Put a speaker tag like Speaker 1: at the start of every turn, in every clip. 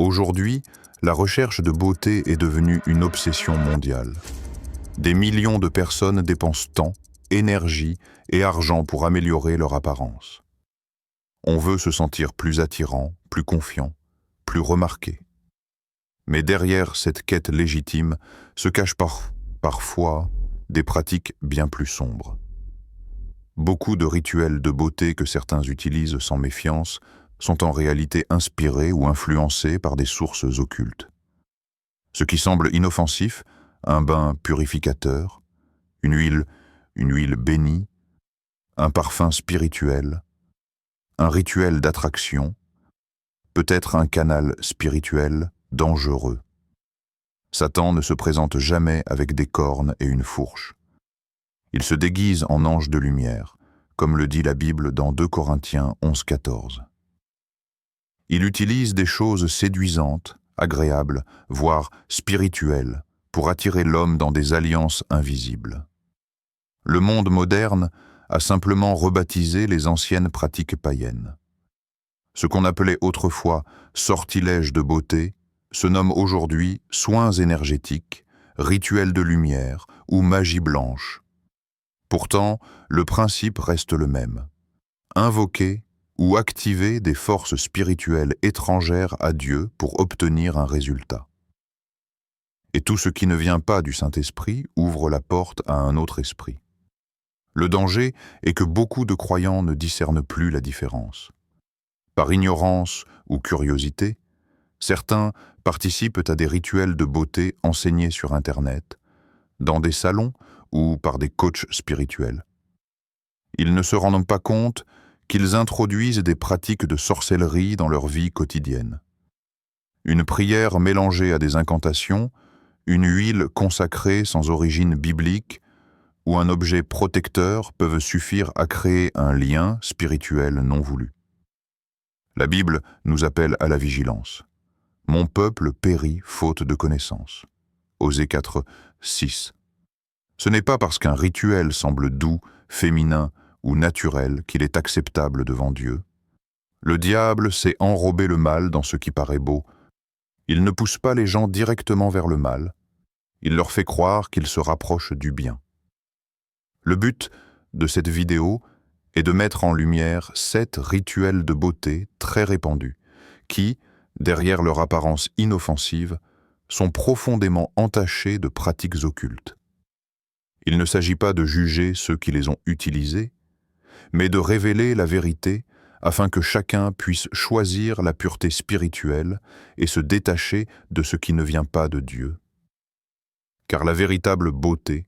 Speaker 1: Aujourd'hui, la recherche de beauté est devenue une obsession mondiale. Des millions de personnes dépensent temps, énergie et argent pour améliorer leur apparence. On veut se sentir plus attirant, plus confiant, plus remarqué. Mais derrière cette quête légitime se cachent parfois des pratiques bien plus sombres. Beaucoup de rituels de beauté que certains utilisent sans méfiance sont en réalité inspirés ou influencés par des sources occultes. Ce qui semble inoffensif, un bain purificateur, une huile bénie, un parfum spirituel, un rituel d'attraction, peut être un canal spirituel dangereux. Satan ne se présente jamais avec des cornes et une fourche. Il se déguise en ange de lumière, comme le dit la Bible dans 2 Corinthiens 11-14. Il utilise des choses séduisantes, agréables, voire spirituelles, pour attirer l'homme dans des alliances invisibles. Le monde moderne a simplement rebaptisé les anciennes pratiques païennes. Ce qu'on appelait autrefois sortilèges de beauté se nomme aujourd'hui soins énergétiques, rituels de lumière ou magie blanche. Pourtant, le principe reste le même. Invoquer ou activer des forces spirituelles étrangères à Dieu pour obtenir un résultat. Et tout ce qui ne vient pas du Saint-Esprit ouvre la porte à un autre esprit. Le danger est que beaucoup de croyants ne discernent plus la différence. Par ignorance ou curiosité, certains participent à des rituels de beauté enseignés sur Internet, dans des salons ou par des coachs spirituels. Ils ne se rendent pas compte qu'ils introduisent des pratiques de sorcellerie dans leur vie quotidienne. Une prière mélangée à des incantations, une huile consacrée sans origine biblique ou un objet protecteur peuvent suffire à créer un lien spirituel non voulu. La Bible nous appelle à la vigilance. « Mon peuple périt faute de connaissance » Osée 4, 6. Ce n'est pas parce qu'un rituel semble doux, féminin ou naturel qu'il est acceptable devant Dieu. Le diable sait enrober le mal dans ce qui paraît beau. Il ne pousse pas les gens directement vers le mal. Il leur fait croire qu'ils se rapprochent du bien. Le but de cette vidéo est de mettre en lumière 7 rituels de beauté très répandus qui, derrière leur apparence inoffensive, sont profondément entachés de pratiques occultes. Il ne s'agit pas de juger ceux qui les ont utilisés, mais de révéler la vérité afin que chacun puisse choisir la pureté spirituelle et se détacher de ce qui ne vient pas de Dieu. Car la véritable beauté,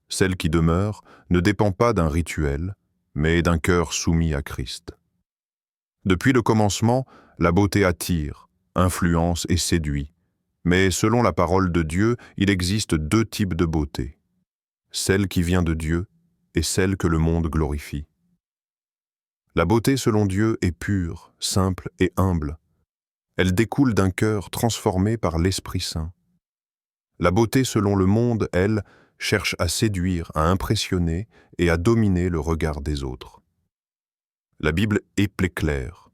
Speaker 1: celle qui demeure, ne dépend pas d'un rituel, mais d'un cœur soumis à Christ. Depuis le commencement, la beauté attire, influence et séduit, mais selon la parole de Dieu, il existe 2 types de beauté, celle qui vient de Dieu et celle que le monde glorifie. La beauté selon Dieu est pure, simple et humble. Elle découle d'un cœur transformé par l'Esprit Saint. La beauté selon le monde, elle, cherche à séduire, à impressionner et à dominer le regard des autres. La Bible est plus claire.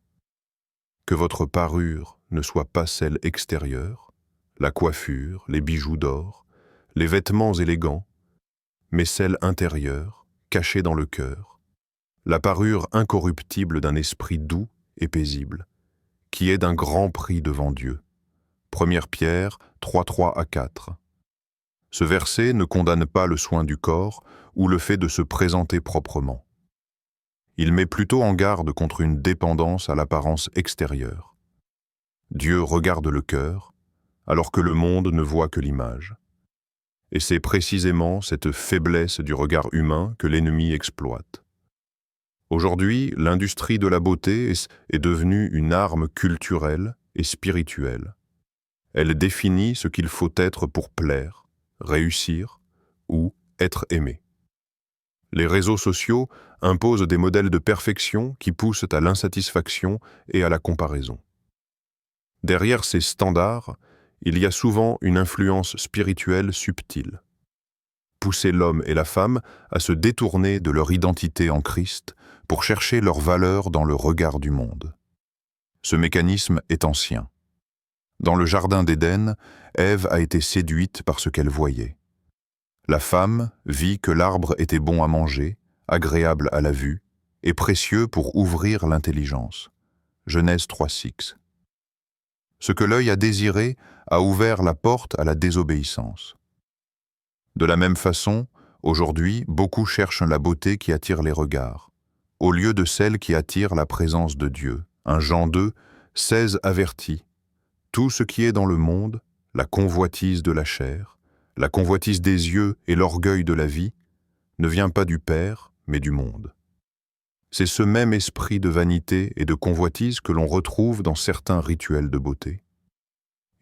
Speaker 1: Que votre parure ne soit pas celle extérieure, la coiffure, les bijoux d'or, les vêtements élégants, mais celle intérieure, cachée dans le cœur, la parure incorruptible d'un esprit doux et paisible, qui est d'un grand prix devant Dieu. 1 Pierre 3:3-4. Ce verset ne condamne pas le soin du corps ou le fait de se présenter proprement. Il met plutôt en garde contre une dépendance à l'apparence extérieure. Dieu regarde le cœur, alors que le monde ne voit que l'image. Et c'est précisément cette faiblesse du regard humain que l'ennemi exploite. Aujourd'hui, l'industrie de la beauté est devenue une arme culturelle et spirituelle. Elle définit ce qu'il faut être pour plaire, réussir ou être aimé. Les réseaux sociaux imposent des modèles de perfection qui poussent à l'insatisfaction et à la comparaison. Derrière ces standards, il y a souvent une influence spirituelle subtile. Pousser l'homme et la femme à se détourner de leur identité en Christ pour chercher leur valeur dans le regard du monde. Ce mécanisme est ancien. Dans le jardin d'Éden, Ève a été séduite par ce qu'elle voyait. La femme vit que l'arbre était bon à manger, agréable à la vue, et précieux pour ouvrir l'intelligence. Genèse 3:6. Ce que l'œil a désiré a ouvert la porte à la désobéissance. De la même façon, aujourd'hui, beaucoup cherchent la beauté qui attire les regards, au lieu de celle qui attire la présence de Dieu. 1 Jean 2, 16 avertit. Tout ce qui est dans le monde, la convoitise de la chair, la convoitise des yeux et l'orgueil de la vie, ne vient pas du Père, mais du monde. C'est ce même esprit de vanité et de convoitise que l'on retrouve dans certains rituels de beauté.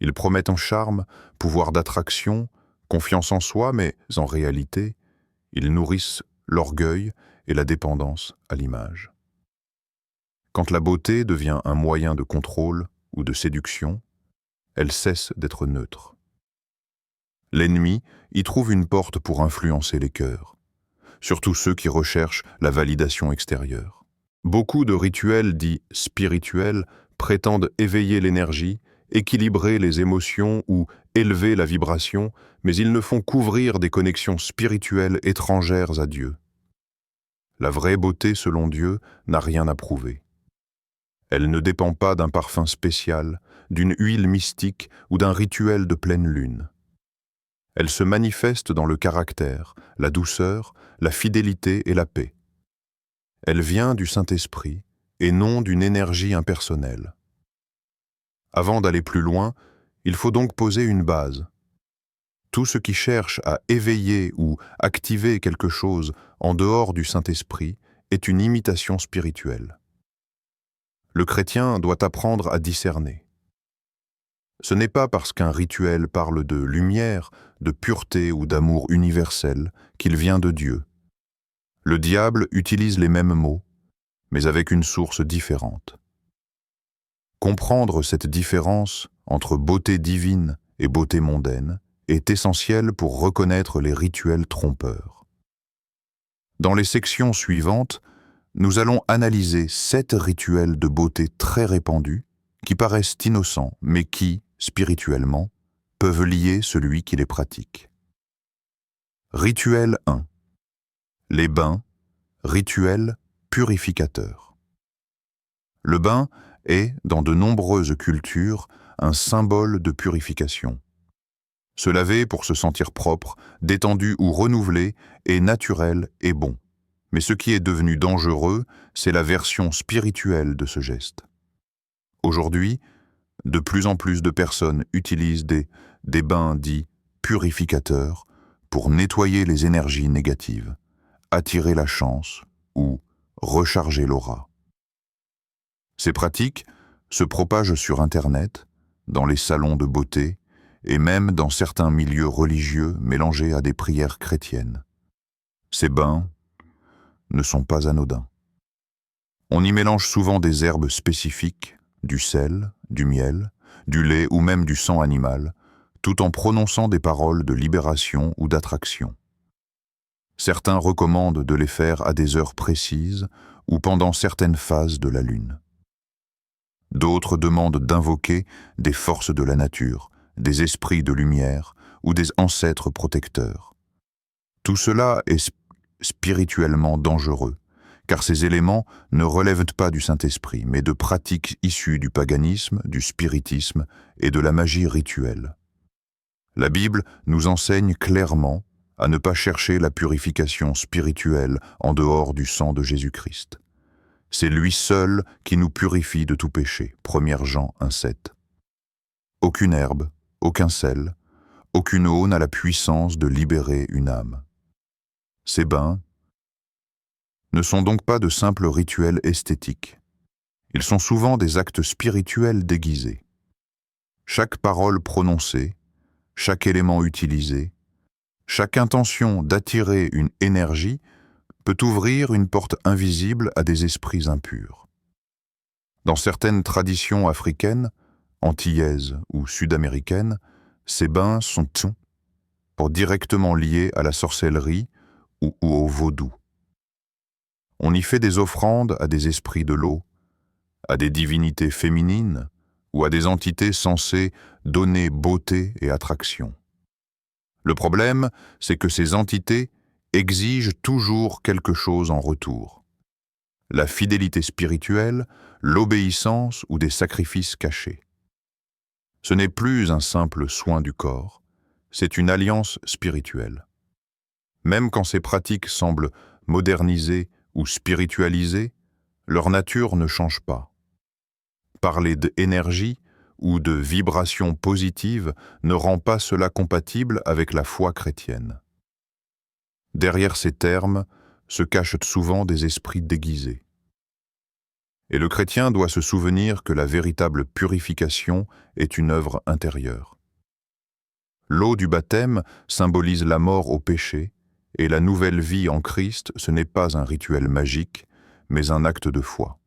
Speaker 1: Ils promettent un charme, pouvoir d'attraction, confiance en soi, mais en réalité, ils nourrissent l'orgueil et la dépendance à l'image. Quand la beauté devient un moyen de contrôle ou de séduction, elle cesse d'être neutre. L'ennemi y trouve une porte pour influencer les cœurs, surtout ceux qui recherchent la validation extérieure. Beaucoup de rituels dits spirituels prétendent éveiller l'énergie, équilibrer les émotions ou élever la vibration, mais ils ne font qu'ouvrir des connexions spirituelles étrangères à Dieu. La vraie beauté, selon Dieu, n'a rien à prouver. Elle ne dépend pas d'un parfum spécial, d'une huile mystique ou d'un rituel de pleine lune. Elle se manifeste dans le caractère, la douceur, la fidélité et la paix. Elle vient du Saint-Esprit et non d'une énergie impersonnelle. Avant d'aller plus loin, il faut donc poser une base. Tout ce qui cherche à éveiller ou activer quelque chose en dehors du Saint-Esprit est une imitation spirituelle. Le chrétien doit apprendre à discerner. Ce n'est pas parce qu'un rituel parle de lumière, de pureté ou d'amour universel qu'il vient de Dieu. Le diable utilise les mêmes mots, mais avec une source différente. Comprendre cette différence entre beauté divine et beauté mondaine est essentiel pour reconnaître les rituels trompeurs. Dans les sections suivantes, nous allons analyser 7 rituels de beauté très répandus qui paraissent innocents, mais qui, spirituellement, peuvent lier celui qui les pratique. Rituel 1. Les bains, rituel purificateur. Le bain est, dans de nombreuses cultures, un symbole de purification. Se laver pour se sentir propre, détendu ou renouvelé est naturel et bon. Mais ce qui est devenu dangereux, c'est la version spirituelle de ce geste. Aujourd'hui, de plus en plus de personnes utilisent des bains dits purificateurs pour nettoyer les énergies négatives, attirer la chance ou recharger l'aura. Ces pratiques se propagent sur Internet, dans les salons de beauté et même dans certains milieux religieux mélangés à des prières chrétiennes. Ces bains ne sont pas anodins. On y mélange souvent des herbes spécifiques, du sel, du miel, du lait ou même du sang animal, tout en prononçant des paroles de libération ou d'attraction. Certains recommandent de les faire à des heures précises ou pendant certaines phases de la lune. D'autres demandent d'invoquer des forces de la nature, des esprits de lumière ou des ancêtres protecteurs. Tout cela est spirituellement dangereux, car ces éléments ne relèvent pas du Saint-Esprit, mais de pratiques issues du paganisme, du spiritisme et de la magie rituelle. La Bible nous enseigne clairement à ne pas chercher la purification spirituelle en dehors du sang de Jésus-Christ. C'est lui seul qui nous purifie de tout péché. 1 Jean 1,7. Aucune herbe, aucun sel, aucune eau n'a la puissance de libérer une âme. Ces bains ne sont donc pas de simples rituels esthétiques. Ils sont souvent des actes spirituels déguisés. Chaque parole prononcée, chaque élément utilisé, chaque intention d'attirer une énergie peut ouvrir une porte invisible à des esprits impurs. Dans certaines traditions africaines, antillaises ou sud-américaines, ces bains sont directement liés à la sorcellerie ou au vaudou. On y fait des offrandes à des esprits de l'eau, à des divinités féminines ou à des entités censées donner beauté et attraction. Le problème, c'est que ces entités exigent toujours quelque chose en retour. La fidélité spirituelle, l'obéissance ou des sacrifices cachés. Ce n'est plus un simple soin du corps, c'est une alliance spirituelle. Même quand ces pratiques semblent modernisées ou spiritualisées, leur nature ne change pas. Parler d'énergie ou de vibration positive ne rend pas cela compatible avec la foi chrétienne. Derrière ces termes se cachent souvent des esprits déguisés. Et le chrétien doit se souvenir que la véritable purification est une œuvre intérieure. L'eau du baptême symbolise la mort au péché, et la nouvelle vie en Christ, ce n'est pas un rituel magique, mais un acte de foi.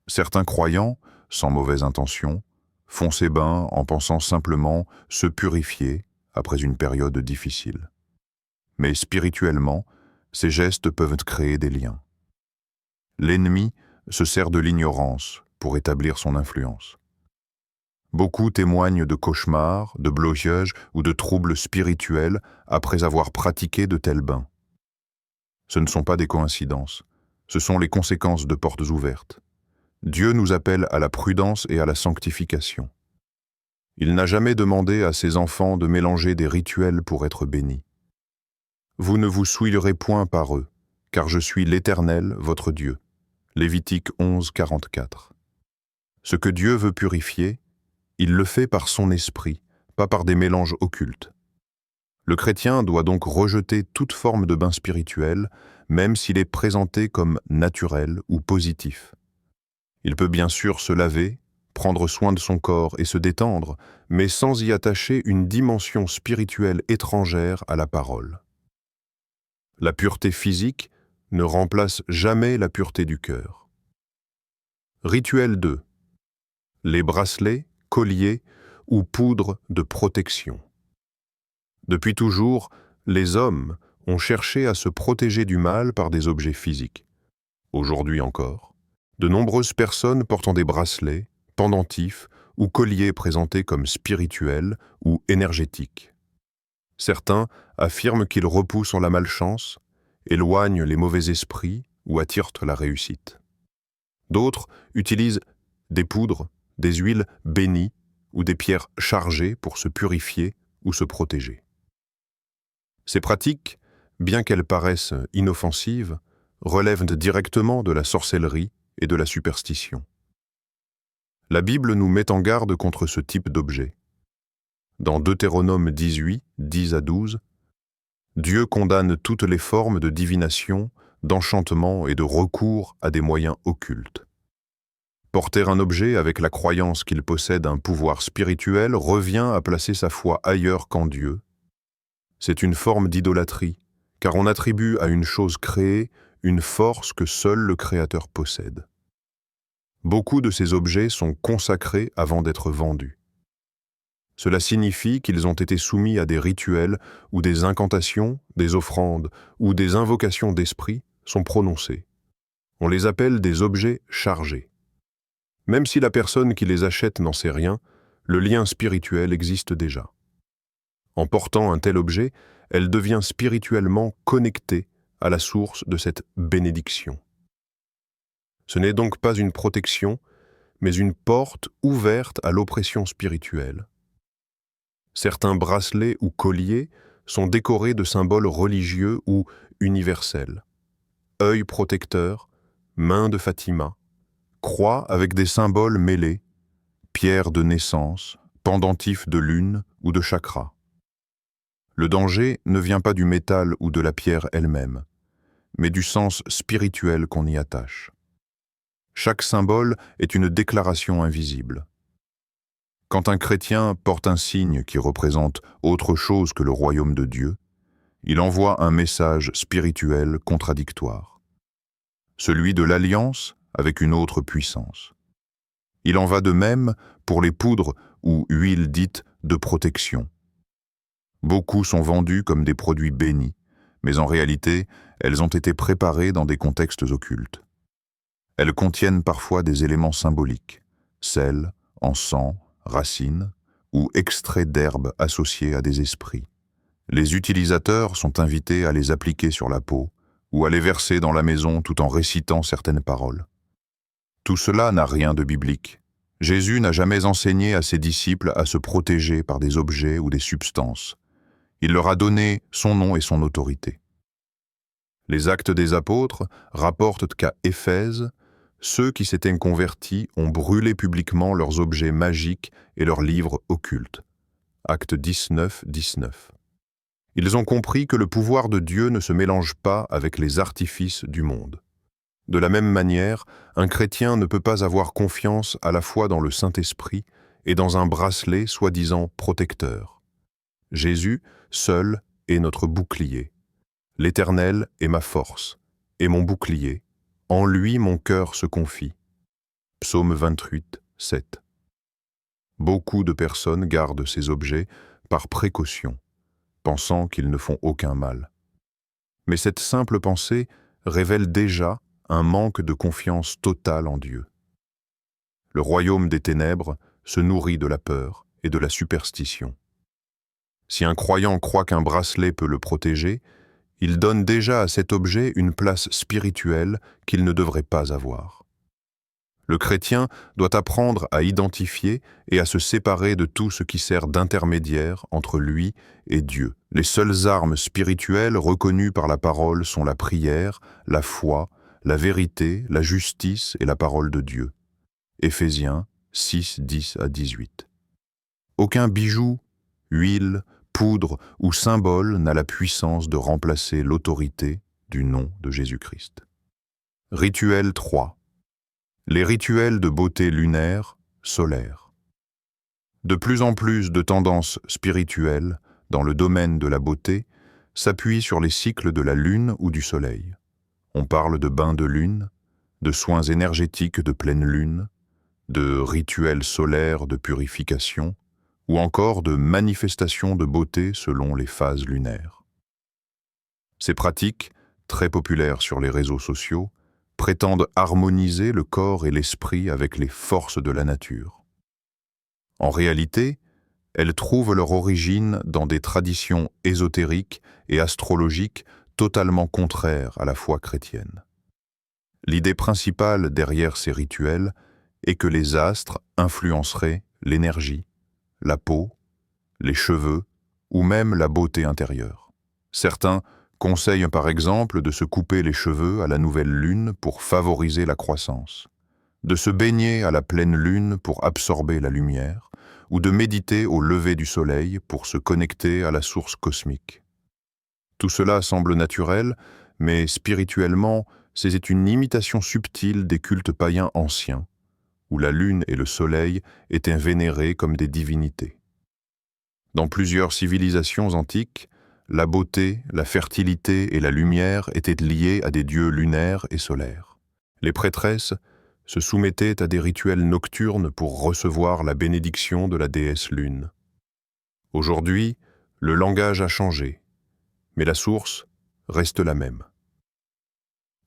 Speaker 1: Certains croyants, sans mauvaise intention, font ces bains en pensant simplement se purifier après une période difficile. Mais spirituellement, ces gestes peuvent créer des liens. L'ennemi se sert de l'ignorance pour établir son influence. Beaucoup témoignent de cauchemars, de blocages ou de troubles spirituels après avoir pratiqué de tels bains. Ce ne sont pas des coïncidences, ce sont les conséquences de portes ouvertes. Dieu nous appelle à la prudence et à la sanctification. Il n'a jamais demandé à ses enfants de mélanger des rituels pour être bénis. Vous ne vous souillerez point par eux, car je suis l'Éternel, votre Dieu. Lévitique 11, 44. Ce que Dieu veut purifier, il le fait par son esprit, pas par des mélanges occultes. Le chrétien doit donc rejeter toute forme de bain spirituel, même s'il est présenté comme naturel ou positif. Il peut bien sûr se laver, prendre soin de son corps et se détendre, mais sans y attacher une dimension spirituelle étrangère à la parole. La pureté physique ne remplace jamais la pureté du cœur. Rituel 2. Les bracelets, colliers ou poudres de protection. Depuis toujours, les hommes ont cherché à se protéger du mal par des objets physiques. Aujourd'hui encore, de nombreuses personnes portant des bracelets, pendentifs ou colliers présentés comme spirituels ou énergétiques. Certains affirment qu'ils repoussent la malchance, éloignent les mauvais esprits ou attirent la réussite. D'autres utilisent des poudres, des huiles bénies ou des pierres chargées pour se purifier ou se protéger. Ces pratiques, bien qu'elles paraissent inoffensives, relèvent directement de la sorcellerie et de la superstition. La Bible nous met en garde contre ce type d'objet. Dans Deutéronome 18, 10 à 12, Dieu condamne toutes les formes de divination, d'enchantement et de recours à des moyens occultes. Porter un objet avec la croyance qu'il possède un pouvoir spirituel revient à placer sa foi ailleurs qu'en Dieu. C'est une forme d'idolâtrie, car on attribue à une chose créée une force que seul le Créateur possède. Beaucoup de ces objets sont consacrés avant d'être vendus. Cela signifie qu'ils ont été soumis à des rituels où des incantations, des offrandes ou des invocations d'esprit sont prononcées. On les appelle des objets chargés. Même si la personne qui les achète n'en sait rien, le lien spirituel existe déjà. En portant un tel objet, elle devient spirituellement connectée à la source de cette bénédiction. Ce n'est donc pas une protection, mais une porte ouverte à l'oppression spirituelle. Certains bracelets ou colliers sont décorés de symboles religieux ou universels. Œil protecteur, main de Fatima, croix avec des symboles mêlés, pierre de naissance, pendentif de lune ou de chakra. Le danger ne vient pas du métal ou de la pierre elle-même, mais du sens spirituel qu'on y attache. Chaque symbole est une déclaration invisible. Quand un chrétien porte un signe qui représente autre chose que le royaume de Dieu, il envoie un message spirituel contradictoire. Celui de l'alliance avec une autre puissance. Il en va de même pour les poudres ou huiles dites de protection. Beaucoup sont vendus comme des produits bénis, mais en réalité, elles ont été préparées dans des contextes occultes. Elles contiennent parfois des éléments symboliques, sel, encens, racines ou extraits d'herbes associés à des esprits. Les utilisateurs sont invités à les appliquer sur la peau ou à les verser dans la maison tout en récitant certaines paroles. Tout cela n'a rien de biblique. Jésus n'a jamais enseigné à ses disciples à se protéger par des objets ou des substances. Il leur a donné son nom et son autorité. Les Actes des Apôtres rapportent qu'à Éphèse, ceux qui s'étaient convertis ont brûlé publiquement leurs objets magiques et leurs livres occultes. Acte 19, 19. Ils ont compris que le pouvoir de Dieu ne se mélange pas avec les artifices du monde. De la même manière, un chrétien ne peut pas avoir confiance à la fois dans le Saint-Esprit et dans un bracelet soi-disant protecteur. Jésus, seul, est notre bouclier. L'Éternel est ma force et mon bouclier. En lui mon cœur se confie. Psaume 28, 7. Beaucoup de personnes gardent ces objets par précaution, pensant qu'ils ne font aucun mal. Mais cette simple pensée révèle déjà un manque de confiance totale en Dieu. Le royaume des ténèbres se nourrit de la peur et de la superstition. Si un croyant croit qu'un bracelet peut le protéger, il donne déjà à cet objet une place spirituelle qu'il ne devrait pas avoir. Le chrétien doit apprendre à identifier et à se séparer de tout ce qui sert d'intermédiaire entre lui et Dieu. Les seules armes spirituelles reconnues par la parole sont la prière, la foi, la vérité, la justice et la parole de Dieu. Éphésiens 6, 10 à 18. Aucun bijou, huile, poudre ou symbole n'a la puissance de remplacer l'autorité du nom de Jésus-Christ. Rituel 3. Les rituels de beauté lunaire, solaire. De plus en plus de tendances spirituelles dans le domaine de la beauté s'appuient sur les cycles de la lune ou du soleil. On parle de bains de lune, de soins énergétiques de pleine lune, de rituels solaires de purification, ou encore de manifestations de beauté selon les phases lunaires. Ces pratiques, très populaires sur les réseaux sociaux, prétendent harmoniser le corps et l'esprit avec les forces de la nature. En réalité, elles trouvent leur origine dans des traditions ésotériques et astrologiques totalement contraires à la foi chrétienne. L'idée principale derrière ces rituels est que les astres influenceraient l'énergie, la peau, les cheveux ou même la beauté intérieure. Certains conseillent par exemple de se couper les cheveux à la nouvelle lune pour favoriser la croissance, de se baigner à la pleine lune pour absorber la lumière, ou de méditer au lever du soleil pour se connecter à la source cosmique. Tout cela semble naturel, mais spirituellement, c'est une imitation subtile des cultes païens anciens, où la lune et le soleil étaient vénérés comme des divinités. Dans plusieurs civilisations antiques, la beauté, la fertilité et la lumière étaient liées à des dieux lunaires et solaires. Les prêtresses se soumettaient à des rituels nocturnes pour recevoir la bénédiction de la déesse lune. Aujourd'hui, le langage a changé, mais la source reste la même.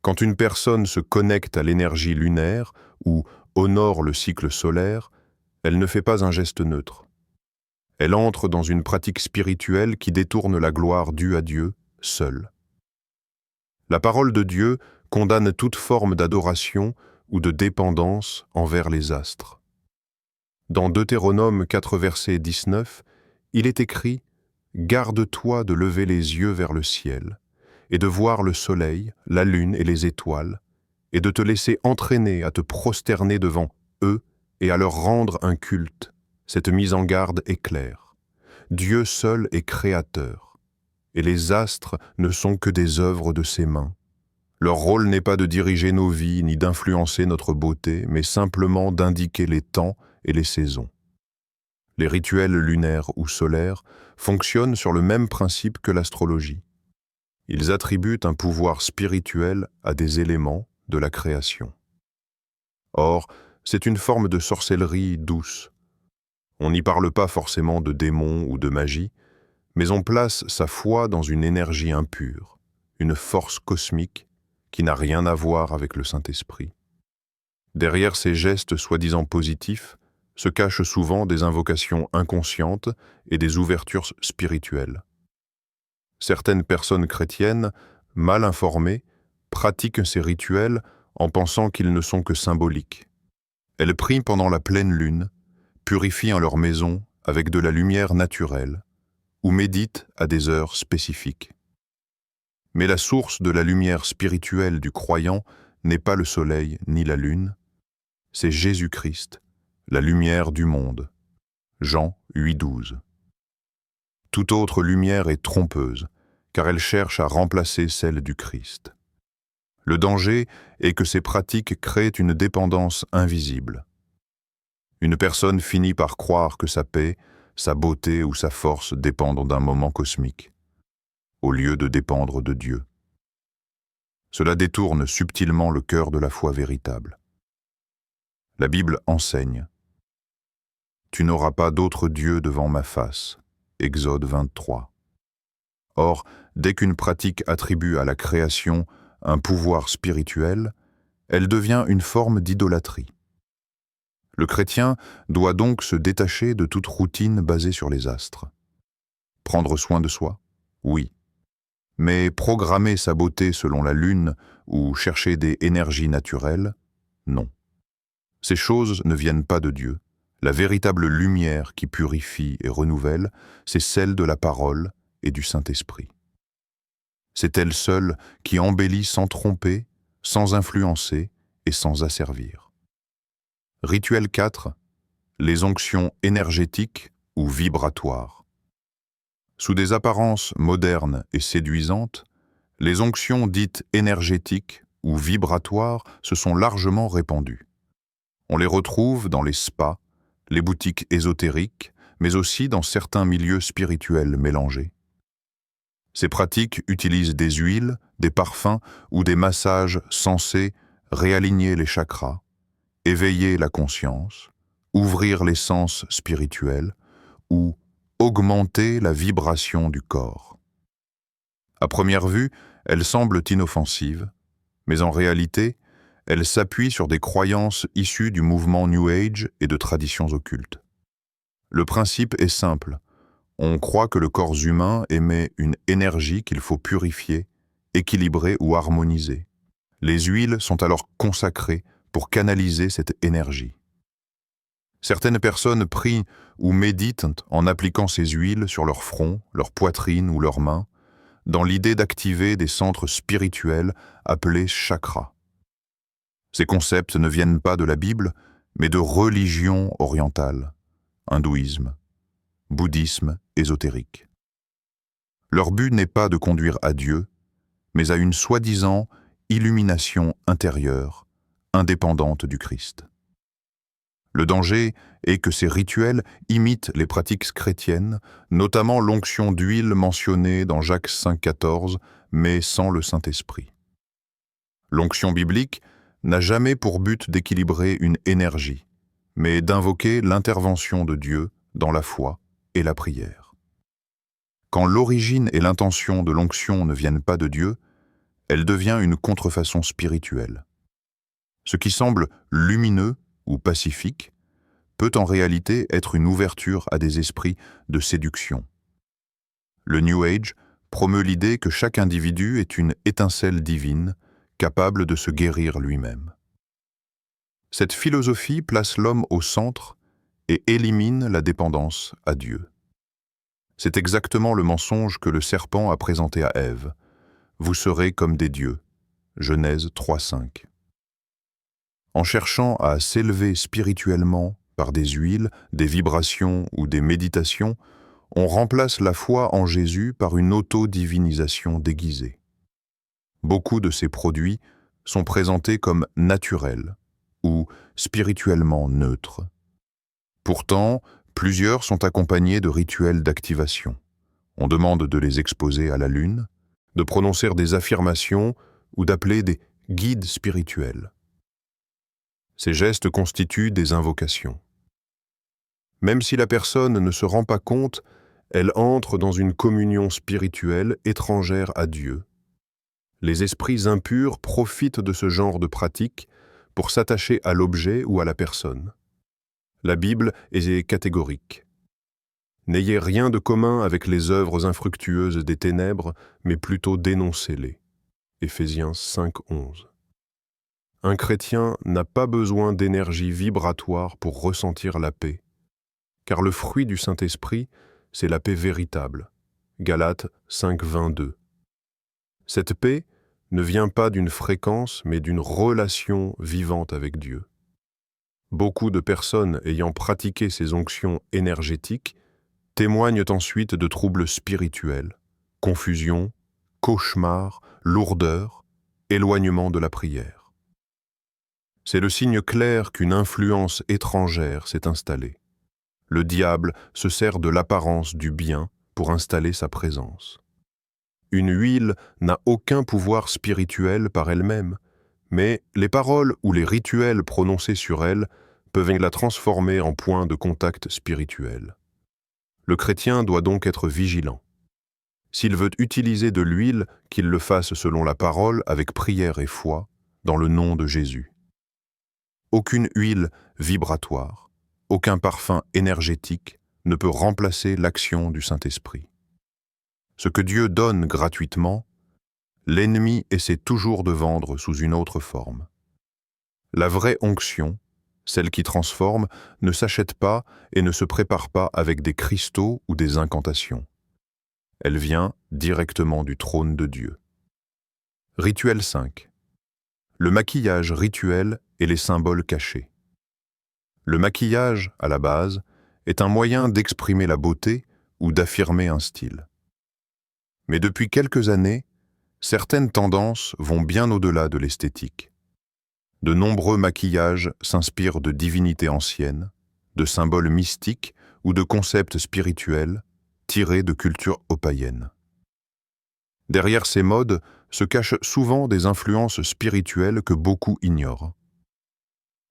Speaker 1: Quand une personne se connecte à l'énergie lunaire ou honore le cycle solaire, elle ne fait pas un geste neutre. Elle entre dans une pratique spirituelle qui détourne la gloire due à Dieu seul. La parole de Dieu condamne toute forme d'adoration ou de dépendance envers les astres. Dans Deutéronome 4, verset 19, il est écrit « Garde-toi de lever les yeux vers le ciel, et de voir le soleil, la lune et les étoiles, et de te laisser entraîner à te prosterner devant eux et à leur rendre un culte. Cette mise en garde est claire. Dieu seul est créateur, et les astres ne sont que des œuvres de ses mains. Leur rôle n'est pas de diriger nos vies ni d'influencer notre beauté, mais simplement d'indiquer les temps et les saisons. Les rituels lunaires ou solaires fonctionnent sur le même principe que l'astrologie. Ils attribuent un pouvoir spirituel à des éléments de la création. Or, c'est une forme de sorcellerie douce. On n'y parle pas forcément de démons ou de magie, mais on place sa foi dans une énergie impure, une force cosmique qui n'a rien à voir avec le Saint-Esprit. Derrière ces gestes soi-disant positifs se cachent souvent des invocations inconscientes et des ouvertures spirituelles. Certaines personnes chrétiennes, mal informées, pratiquent ces rituels en pensant qu'ils ne sont que symboliques. Elles prient pendant la pleine lune, purifient leur maison avec de la lumière naturelle, ou méditent à des heures spécifiques. Mais la source de la lumière spirituelle du croyant n'est pas le soleil ni la lune, c'est Jésus-Christ, la lumière du monde. Jean 8,12. Toute autre lumière est trompeuse, car elle cherche à remplacer celle du Christ. Le danger est que ces pratiques créent une dépendance invisible. Une personne finit par croire que sa paix, sa beauté ou sa force dépendent d'un moment cosmique, au lieu de dépendre de Dieu. Cela détourne subtilement le cœur de la foi véritable. La Bible enseigne « Tu n'auras pas d'autre Dieu devant ma face » Exode 23. Or, dès qu'une pratique attribue à la création un pouvoir spirituel, elle devient une forme d'idolâtrie. Le chrétien doit donc se détacher de toute routine basée sur les astres. Prendre soin de soi? Oui. Mais programmer sa beauté selon la lune ou chercher des énergies naturelles? Non. Ces choses ne viennent pas de Dieu. La véritable lumière qui purifie et renouvelle, c'est celle de la parole et du Saint-Esprit. C'est elle seule qui embellit sans tromper, sans influencer et sans asservir. Rituel 4. Les onctions énergétiques ou vibratoires. Sous des apparences modernes et séduisantes, les onctions dites énergétiques ou vibratoires se sont largement répandues. On les retrouve dans les spas, les boutiques ésotériques, mais aussi dans certains milieux spirituels mélangés. Ces pratiques utilisent des huiles, des parfums ou des massages censés réaligner les chakras, éveiller la conscience, ouvrir les sens spirituels ou augmenter la vibration du corps. À première vue, elles semblent inoffensives, mais en réalité, elles s'appuient sur des croyances issues du mouvement New Age et de traditions occultes. Le principe est simple. On croit que le corps humain émet une énergie qu'il faut purifier, équilibrer ou harmoniser. Les huiles sont alors consacrées pour canaliser cette énergie. Certaines personnes prient ou méditent en appliquant ces huiles sur leur front, leur poitrine ou leurs mains, dans l'idée d'activer des centres spirituels appelés chakras. Ces concepts ne viennent pas de la Bible, mais de religions orientales, hindouisme, bouddhisme ésotérique. Leur but n'est pas de conduire à Dieu, mais à une soi-disant illumination intérieure, indépendante du Christ. Le danger est que ces rituels imitent les pratiques chrétiennes, notamment l'onction d'huile mentionnée dans Jacques 5,14, mais sans le Saint-Esprit. L'onction biblique n'a jamais pour but d'équilibrer une énergie, mais d'invoquer l'intervention de Dieu dans la foi et la prière. Quand l'origine et l'intention de l'onction ne viennent pas de Dieu, elle devient une contrefaçon spirituelle. Ce qui semble lumineux ou pacifique peut en réalité être une ouverture à des esprits de séduction. Le New Age promeut l'idée que chaque individu est une étincelle divine, capable de se guérir lui-même. Cette philosophie place l'homme au centre et élimine la dépendance à Dieu. C'est exactement le mensonge que le serpent a présenté à Ève. Vous serez comme des dieux. Genèse 3,5. En cherchant à s'élever spirituellement par des huiles, des vibrations ou des méditations, on remplace la foi en Jésus par une auto-divinisation déguisée. Beaucoup de ces produits sont présentés comme naturels ou spirituellement neutres. Pourtant, plusieurs sont accompagnés de rituels d'activation. On demande de les exposer à la lune, de prononcer des affirmations ou d'appeler des guides spirituels. Ces gestes constituent des invocations. Même si la personne ne se rend pas compte, elle entre dans une communion spirituelle étrangère à Dieu. Les esprits impurs profitent de ce genre de pratique pour s'attacher à l'objet ou à la personne.
Speaker 2: La Bible est catégorique. N'ayez rien de commun avec les œuvres infructueuses des ténèbres, mais plutôt dénoncez-les. Éphésiens 5:11. Un chrétien n'a pas besoin d'énergie vibratoire pour ressentir la paix, car le fruit du Saint-Esprit, c'est la paix véritable. Galates 5:22. Cette paix ne vient pas d'une fréquence, mais d'une relation vivante avec Dieu. Beaucoup de personnes ayant pratiqué ces onctions énergétiques témoignent ensuite de troubles spirituels, confusion, cauchemars, lourdeur, éloignement de la prière. C'est le signe clair qu'une influence étrangère s'est installée. Le diable se sert de l'apparence du bien pour installer sa présence. Une huile n'a aucun pouvoir spirituel par elle-même, mais les paroles ou les rituels prononcés sur elle peuvent la transformer en point de contact spirituel. Le chrétien doit donc être vigilant. S'il veut utiliser de l'huile, qu'il le fasse selon la parole, avec prière et foi, dans le nom de Jésus. Aucune huile vibratoire, aucun parfum énergétique ne peut remplacer l'action du Saint-Esprit. Ce que Dieu donne gratuitement, l'ennemi essaie toujours de vendre sous une autre forme. La vraie onction, celle qui transforme, ne s'achète pas et ne se prépare pas avec des cristaux ou des incantations. Elle vient directement du trône de Dieu. Rituel 5. Le maquillage rituel et les symboles cachés. Le maquillage, à la base, est un moyen d'exprimer la beauté ou d'affirmer un style. Mais depuis quelques années, certaines tendances vont bien au-delà de l'esthétique. De nombreux maquillages s'inspirent de divinités anciennes, de symboles mystiques ou de concepts spirituels tirés de cultures païennes. Derrière ces modes se cachent souvent des influences spirituelles que beaucoup ignorent.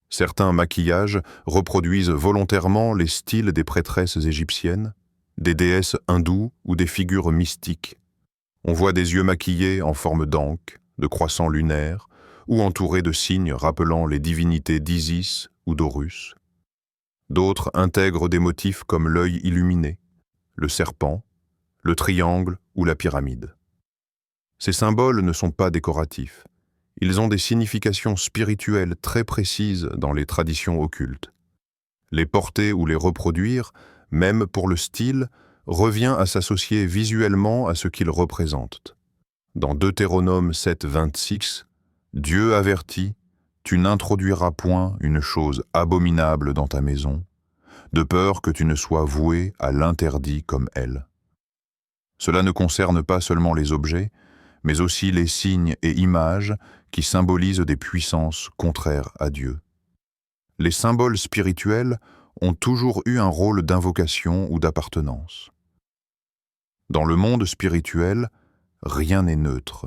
Speaker 2: Certains maquillages reproduisent volontairement les styles des prêtresses égyptiennes, des déesses hindoues ou des figures mystiques. On voit des yeux maquillés en forme d'ankh, de croissants lunaires, ou entourés de signes rappelant les divinités d'Isis ou d'Horus. D'autres intègrent des motifs comme l'œil illuminé, le serpent, le triangle ou la pyramide. Ces symboles ne sont pas décoratifs. Ils ont des significations spirituelles très précises dans les traditions occultes. Les porter ou les reproduire, même pour le style, revient à s'associer visuellement à ce qu'ils représentent. Dans Deutéronome 7:26, Dieu avertit « Tu n'introduiras point une chose abominable dans ta maison, de peur que tu ne sois voué à l'interdit comme elle. » Cela ne concerne pas seulement les objets, mais aussi les signes et images qui symbolisent des puissances contraires à Dieu. Les symboles spirituels ont toujours eu un rôle d'invocation ou d'appartenance. Dans le monde spirituel, rien n'est neutre.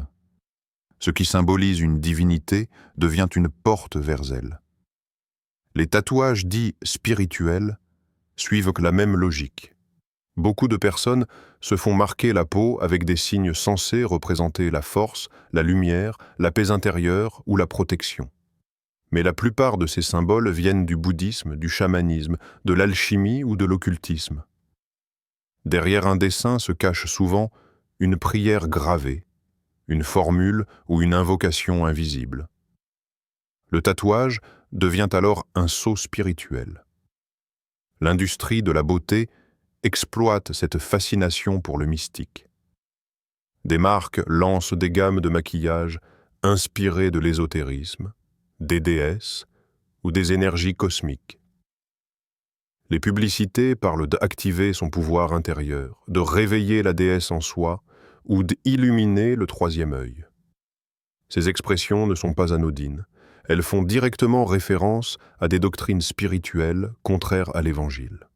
Speaker 2: Ce qui symbolise une divinité devient une porte vers elle. Les tatouages dits spirituels suivent la même logique. Beaucoup de personnes se font marquer la peau avec des signes censés représenter la force, la lumière, la paix intérieure ou la protection. Mais la plupart de ces symboles viennent du bouddhisme, du chamanisme, de l'alchimie ou de l'occultisme. Derrière un dessin se cache souvent une prière gravée, une formule ou une invocation invisible. Le tatouage devient alors un sceau spirituel. L'industrie de la beauté exploite cette fascination pour le mystique. Des marques lancent des gammes de maquillage inspirées de l'ésotérisme, des déesses ou des énergies cosmiques. Les publicités parlent d'activer son pouvoir intérieur, de réveiller la déesse en soi ou d'illuminer le troisième œil. Ces expressions ne sont pas anodines. Elles font directement référence à des doctrines spirituelles contraires à l'Évangile.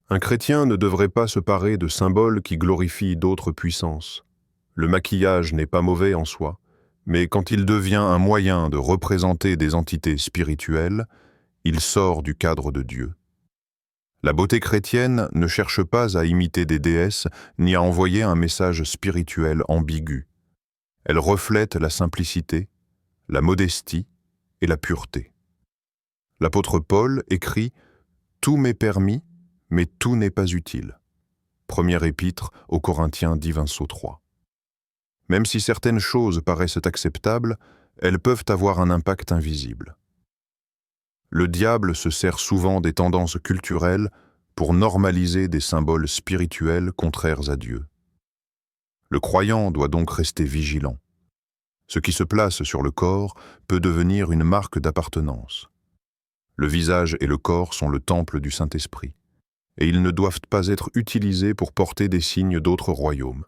Speaker 2: Un chrétien ne devrait pas se parer de symboles qui glorifient d'autres puissances. Le maquillage n'est pas mauvais en soi, mais quand il devient un moyen de représenter des entités spirituelles, il sort du cadre de Dieu. La beauté chrétienne ne cherche pas à imiter des déesses ni à envoyer un message spirituel ambigu. Elle reflète la simplicité, la modestie et la pureté. L'apôtre Paul écrit
Speaker 1: Tout m'est permis, mais tout n'est pas utile. Première épître aux Corinthiens 10:23. Même si certaines choses paraissent acceptables, elles peuvent avoir un impact invisible. Le diable se sert souvent des tendances culturelles pour normaliser des symboles spirituels contraires à Dieu. Le croyant doit donc rester vigilant. Ce qui se place sur le corps peut devenir une marque d'appartenance. Le visage et le corps sont le temple du Saint-Esprit, et ils ne doivent pas être utilisés pour porter des signes d'autres royaumes.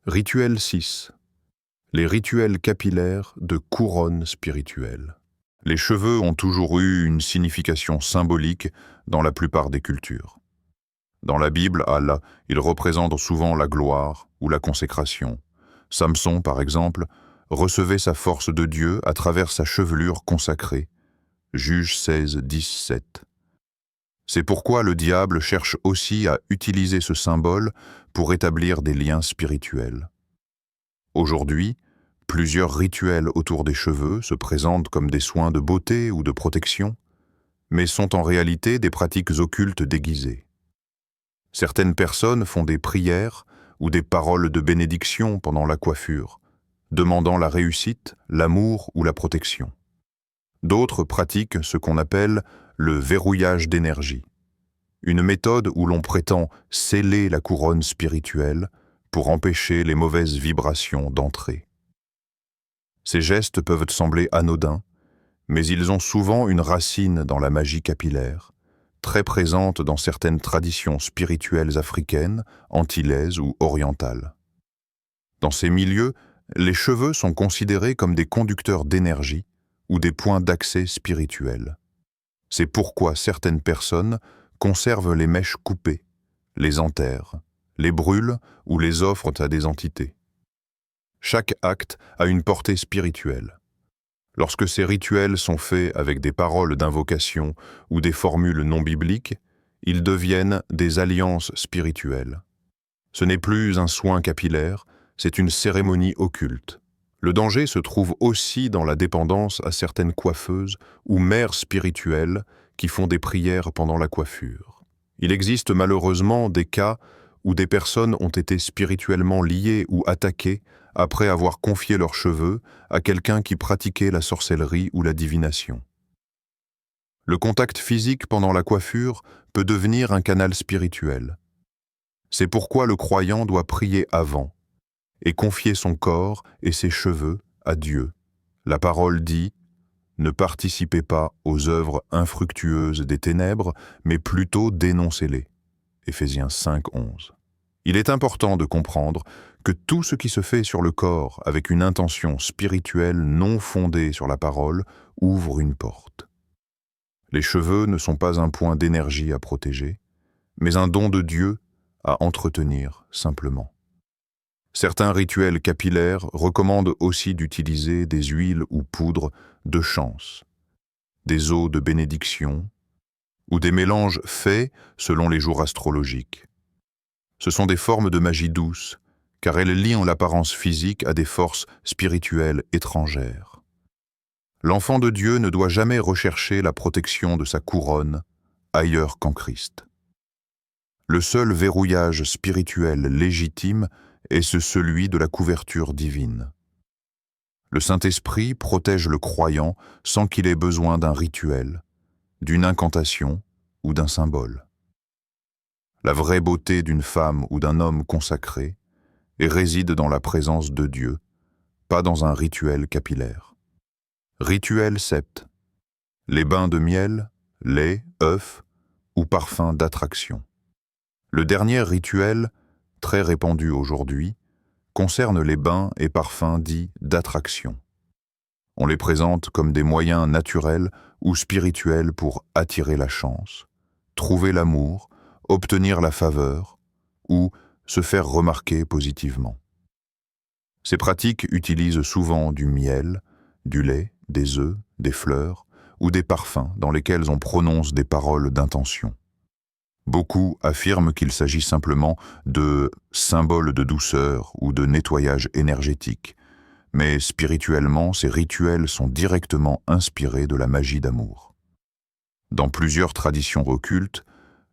Speaker 1: Rituel 6. Les rituels capillaires de couronne spirituelle. Les cheveux ont toujours eu une signification symbolique dans la plupart des cultures. Dans la Bible, Allah, il représente souvent la gloire ou la consécration. Samson, par exemple, recevait sa force de Dieu à travers sa chevelure consacrée. Juge 16:17. C'est pourquoi le diable cherche aussi à utiliser ce symbole pour établir des liens spirituels. Aujourd'hui, plusieurs rituels autour des cheveux se présentent comme des soins de beauté ou de protection, mais sont en réalité des pratiques occultes déguisées. Certaines personnes font des prières ou des paroles de bénédiction pendant la coiffure, demandant la réussite, l'amour ou la protection. D'autres pratiquent ce qu'on appelle le verrouillage d'énergie, une méthode où l'on prétend sceller la couronne spirituelle pour empêcher les mauvaises vibrations d'entrer. Ces gestes peuvent sembler anodins, mais ils ont souvent une racine dans la magie capillaire, très présente dans certaines traditions spirituelles africaines, antillaises ou orientales. Dans ces milieux, les cheveux sont considérés comme des conducteurs d'énergie ou des points d'accès spirituels. C'est pourquoi certaines personnes conservent les mèches coupées, les enterrent, les brûlent ou les offrent à des entités. Chaque acte a une portée spirituelle. Lorsque ces rituels sont faits avec des paroles d'invocation ou des formules non bibliques, ils deviennent des alliances spirituelles. Ce n'est plus un soin capillaire, c'est une cérémonie occulte. Le danger se trouve aussi dans la dépendance à certaines coiffeuses ou mères spirituelles qui font des prières pendant la coiffure. Il existe malheureusement des cas où des personnes ont été spirituellement liées ou attaquées après avoir confié leurs cheveux à quelqu'un qui pratiquait la sorcellerie ou la divination. Le contact physique pendant la coiffure peut devenir un canal spirituel. C'est pourquoi le croyant doit prier avant et confier son corps et ses cheveux à Dieu. La parole dit « Ne participez pas aux œuvres infructueuses des ténèbres, mais plutôt dénoncez-les » Éphésiens 5:11. Il est important de comprendre que tout ce qui se fait sur le corps avec une intention spirituelle non fondée sur la parole ouvre une porte. Les cheveux ne sont pas un point d'énergie à protéger, mais un don de Dieu à entretenir simplement. Certains rituels capillaires recommandent aussi d'utiliser des huiles ou poudres de chance, des eaux de bénédiction ou des mélanges faits selon les jours astrologiques. Ce sont des formes de magie douce, car elles lient l'apparence physique à des forces spirituelles étrangères. L'enfant de Dieu ne doit jamais rechercher la protection de sa couronne ailleurs qu'en Christ. Le seul verrouillage spirituel légitime est celui de la couverture divine. Le Saint-Esprit protège le croyant sans qu'il ait besoin d'un rituel, d'une incantation ou d'un symbole. La vraie beauté d'une femme ou d'un homme consacré réside dans la présence de Dieu, pas dans un rituel capillaire. Rituel 7. Les bains de miel, lait, œufs ou parfums d'attraction. Le dernier rituel, très répandu aujourd'hui, concerne les bains et parfums dits d'attraction. On les présente comme des moyens naturels ou spirituels pour attirer la chance, trouver l'amour, obtenir la faveur ou se faire remarquer positivement. Ces pratiques utilisent souvent du miel, du lait, des œufs, des fleurs ou des parfums dans lesquels on prononce des paroles d'intention. Beaucoup affirment qu'il s'agit simplement de symboles de douceur ou de nettoyage énergétique, mais spirituellement, ces rituels sont directement inspirés de la magie d'amour. Dans plusieurs traditions occultes,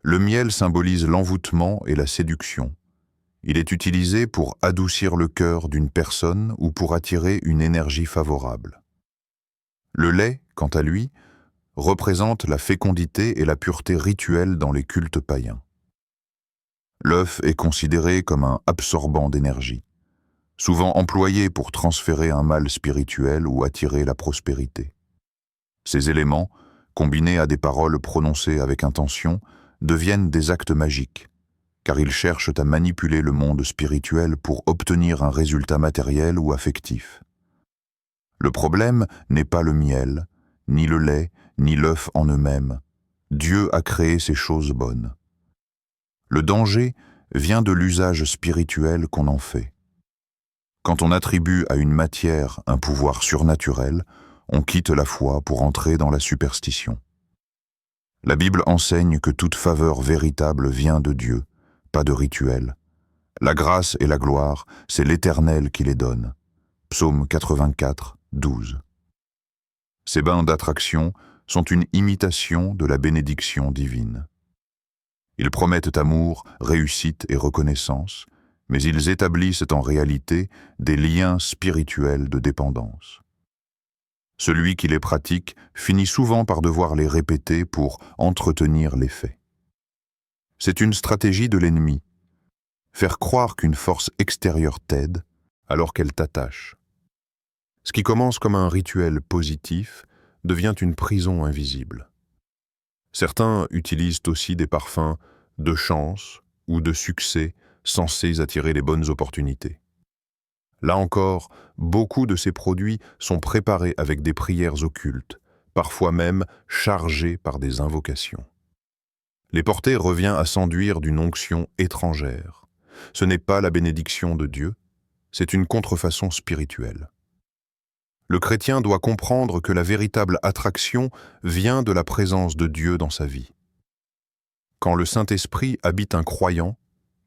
Speaker 1: le miel symbolise l'envoûtement et la séduction. Il est utilisé pour adoucir le cœur d'une personne ou pour attirer une énergie favorable. Le lait, quant à lui, représente la fécondité et la pureté rituelle dans les cultes païens. L'œuf est considéré comme un absorbant d'énergie, souvent employé pour transférer un mal spirituel ou attirer la prospérité. Ces éléments, combinés à des paroles prononcées avec intention, deviennent des actes magiques, car ils cherchent à manipuler le monde spirituel pour obtenir un résultat matériel ou affectif. Le problème n'est pas le miel, ni le lait, ni l'œuf en eux-mêmes. Dieu a créé ces choses bonnes. Le danger vient de l'usage spirituel qu'on en fait. Quand on attribue à une matière un pouvoir surnaturel, on quitte la foi pour entrer dans la superstition. La Bible enseigne que toute faveur véritable vient de Dieu, pas de rituel. La grâce et la gloire, c'est l'Éternel qui les donne. Psaume 84, 12. Ces bains d'attraction sont une imitation de la bénédiction divine. Ils promettent amour, réussite et reconnaissance, mais ils établissent en réalité des liens spirituels de dépendance. Celui qui les pratique finit souvent par devoir les répéter pour entretenir l'effet. C'est une stratégie de l'ennemi. Faire croire qu'une force extérieure t'aide alors qu'elle t'attache. Ce qui commence comme un rituel positif devient une prison invisible. Certains utilisent aussi des parfums de chance ou de succès censés attirer les bonnes opportunités. Là encore, beaucoup de ces produits sont préparés avec des prières occultes, parfois même chargés par des invocations. Les porter revient à s'enduire d'une onction étrangère. Ce n'est pas la bénédiction de Dieu, c'est une contrefaçon spirituelle. Le chrétien doit comprendre que la véritable attraction vient de la présence de Dieu dans sa vie. Quand le Saint-Esprit habite un croyant,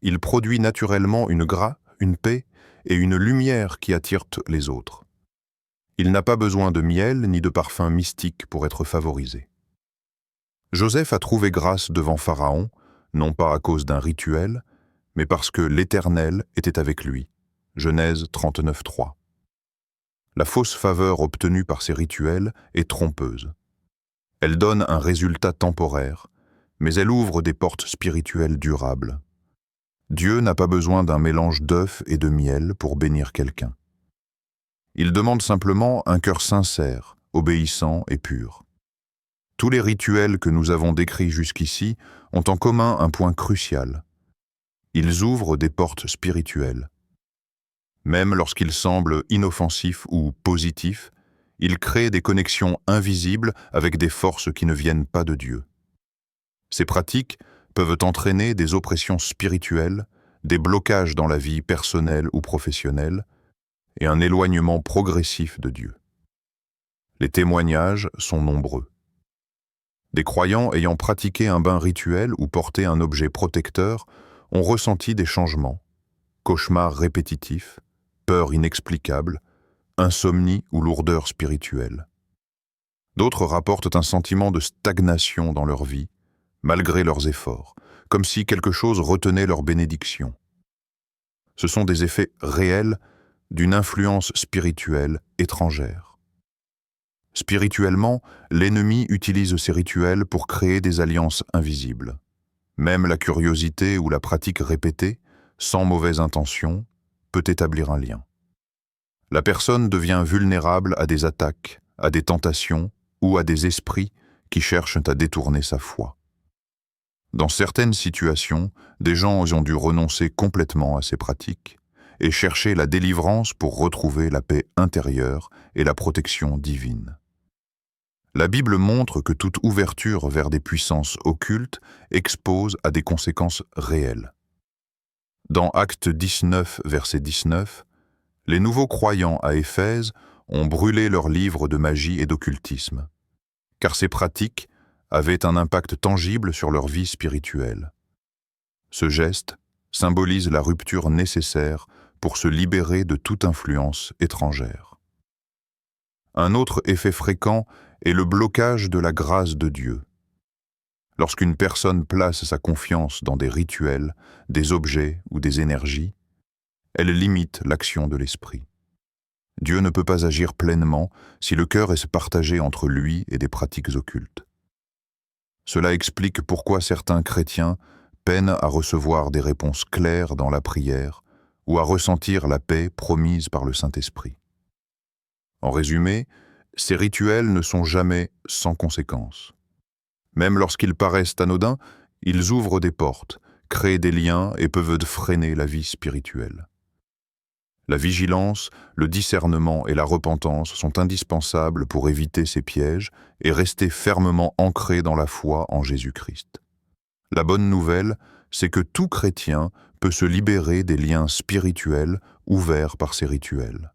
Speaker 1: il produit naturellement une grâce, une paix et une lumière qui attirent les autres. Il n'a pas besoin de miel ni de parfum mystique pour être favorisé. Joseph a trouvé grâce devant Pharaon, non pas à cause d'un rituel, mais parce que l'Éternel était avec lui. Genèse 39, 3. La fausse faveur obtenue par ces rituels est trompeuse. Elle donne un résultat temporaire, mais elle ouvre des portes spirituelles durables. Dieu n'a pas besoin d'un mélange d'œufs et de miel pour bénir quelqu'un. Il demande simplement un cœur sincère, obéissant et pur. Tous les rituels que nous avons décrits jusqu'ici ont en commun un point crucial. Ils ouvrent des portes spirituelles. Même lorsqu'ils semblent inoffensifs ou positifs, ils créent des connexions invisibles avec des forces qui ne viennent pas de Dieu. Ces pratiques peuvent entraîner des oppressions spirituelles, des blocages dans la vie personnelle ou professionnelle, et un éloignement progressif de Dieu. Les témoignages sont nombreux. Des croyants ayant pratiqué un bain rituel ou porté un objet protecteur ont ressenti des changements, cauchemars répétitifs, peur inexplicable, insomnie ou lourdeur spirituelle. D'autres rapportent un sentiment de stagnation dans leur vie, malgré leurs efforts, comme si quelque chose retenait leur bénédiction. Ce sont des effets réels d'une influence spirituelle étrangère. Spirituellement, l'ennemi utilise ces rituels pour créer des alliances invisibles. Même la curiosité ou la pratique répétée, sans mauvaise intention, peut établir un lien. La personne devient vulnérable à des attaques, à des tentations ou à des esprits qui cherchent à détourner sa foi. Dans certaines situations, des gens ont dû renoncer complètement à ces pratiques et chercher la délivrance pour retrouver la paix intérieure et la protection divine. La Bible montre que toute ouverture vers des puissances occultes expose à des conséquences réelles. Dans Actes 19, verset 19, les nouveaux croyants à Éphèse ont brûlé leurs livres de magie et d'occultisme, car ces pratiques avaient un impact tangible sur leur vie spirituelle. Ce geste symbolise la rupture nécessaire pour se libérer de toute influence étrangère. Un autre effet fréquent est le blocage de la grâce de Dieu. Lorsqu'une personne place sa confiance dans des rituels, des objets ou des énergies, elle limite l'action de l'esprit. Dieu ne peut pas agir pleinement si le cœur est partagé entre lui et des pratiques occultes. Cela explique pourquoi certains chrétiens peinent à recevoir des réponses claires dans la prière ou à ressentir la paix promise par le Saint-Esprit. En résumé, ces rituels ne sont jamais sans conséquences. Même lorsqu'ils paraissent anodins, ils ouvrent des portes, créent des liens et peuvent freiner la vie spirituelle. La vigilance, le discernement et la repentance sont indispensables pour éviter ces pièges et rester fermement ancrés dans la foi en Jésus-Christ. La bonne nouvelle, c'est que tout chrétien peut se libérer des liens spirituels ouverts par ces rituels.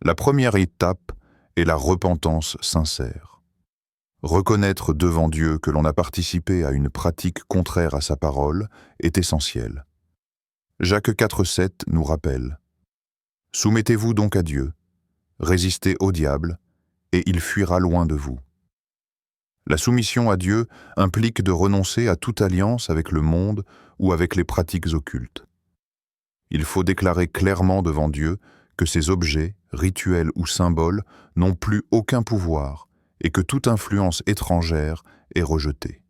Speaker 1: La première étape est la repentance sincère. Reconnaître devant Dieu que l'on a participé à une pratique contraire à sa parole est essentiel. Jacques 4,7 nous rappelle « Soumettez-vous donc à Dieu, résistez au diable, et il fuira loin de vous. » La soumission à Dieu implique de renoncer à toute alliance avec le monde ou avec les pratiques occultes. Il faut déclarer clairement devant Dieu que ces objets, rituels ou symboles n'ont plus aucun pouvoir et que toute influence étrangère est rejetée.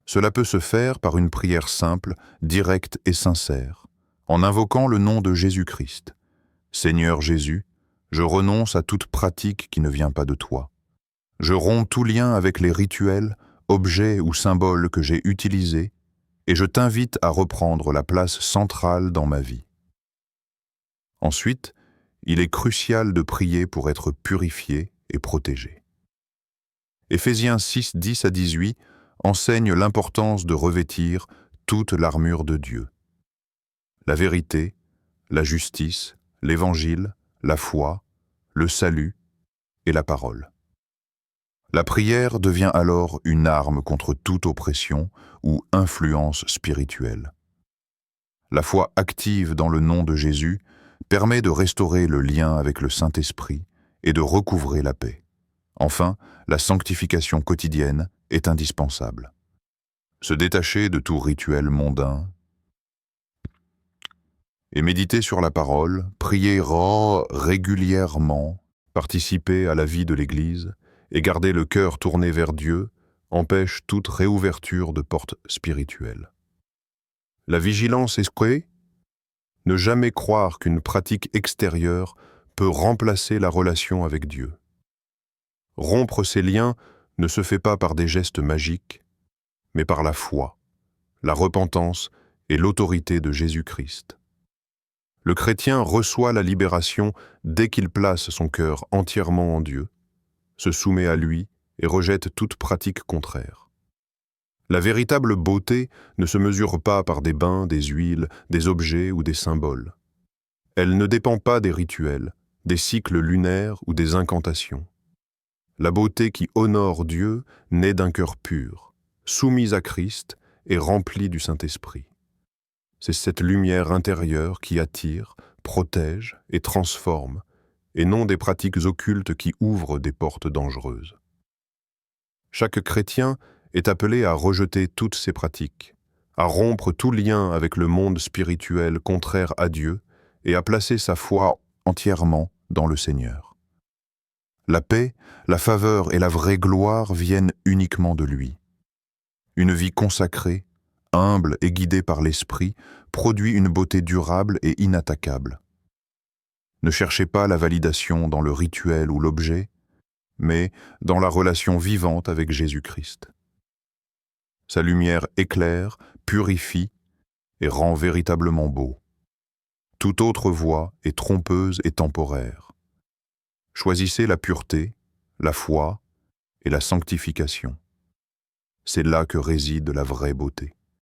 Speaker 1: Cela peut se faire par une prière simple, directe et sincère, en invoquant le nom de Jésus-Christ. « Seigneur Jésus, je renonce à toute pratique qui ne vient pas de toi. Je romps tout lien avec les rituels, objets ou symboles que j'ai utilisés et je t'invite à reprendre la place centrale dans ma vie. » Ensuite, il est crucial de prier pour être purifié et protégé. Éphésiens 6, 10 à 18 enseigne l'importance de revêtir toute l'armure de Dieu. La vérité, la justice, l'évangile, la foi, le salut et la parole. La prière devient alors une arme contre toute oppression ou influence spirituelle. La foi active dans le nom de Jésus permet de restaurer le lien avec le Saint-Esprit et de recouvrer la paix. Enfin, la sanctification quotidienne est indispensable. Se détacher de tout rituel mondain et méditer sur la parole, prier régulièrement, participer à la vie de l'Église et garder le cœur tourné vers Dieu empêche toute réouverture de portes spirituelles. La vigilance est quoi ? Ne jamais croire qu'une pratique extérieure peut remplacer la relation avec Dieu. Rompre ces liens ne se fait pas par des gestes magiques, mais par la foi, la repentance et l'autorité de Jésus-Christ. Le chrétien reçoit la libération dès qu'il place son cœur entièrement en Dieu, se soumet à lui et rejette toute pratique contraire. La véritable beauté ne se mesure pas par des bains, des huiles, des objets ou des symboles. Elle ne dépend pas des rituels, des cycles lunaires ou des incantations. La beauté qui honore Dieu naît d'un cœur pur, soumis à Christ et rempli du Saint-Esprit. C'est cette lumière intérieure qui attire, protège et transforme, et non des pratiques occultes qui ouvrent des portes dangereuses. Chaque chrétien est appelé à rejeter toutes ces pratiques, à rompre tout lien avec le monde spirituel contraire à Dieu et à placer sa foi entièrement dans le Seigneur. La paix, la faveur et la vraie gloire viennent uniquement de lui. Une vie consacrée, humble et guidée par l'Esprit, produit une beauté durable et inattaquable. Ne cherchez pas la validation dans le rituel ou l'objet, mais dans la relation vivante avec Jésus-Christ. Sa lumière éclaire, purifie et rend véritablement beau. Toute autre voie est trompeuse et temporaire. Choisissez la pureté, la foi et la sanctification. C'est là que réside la vraie beauté.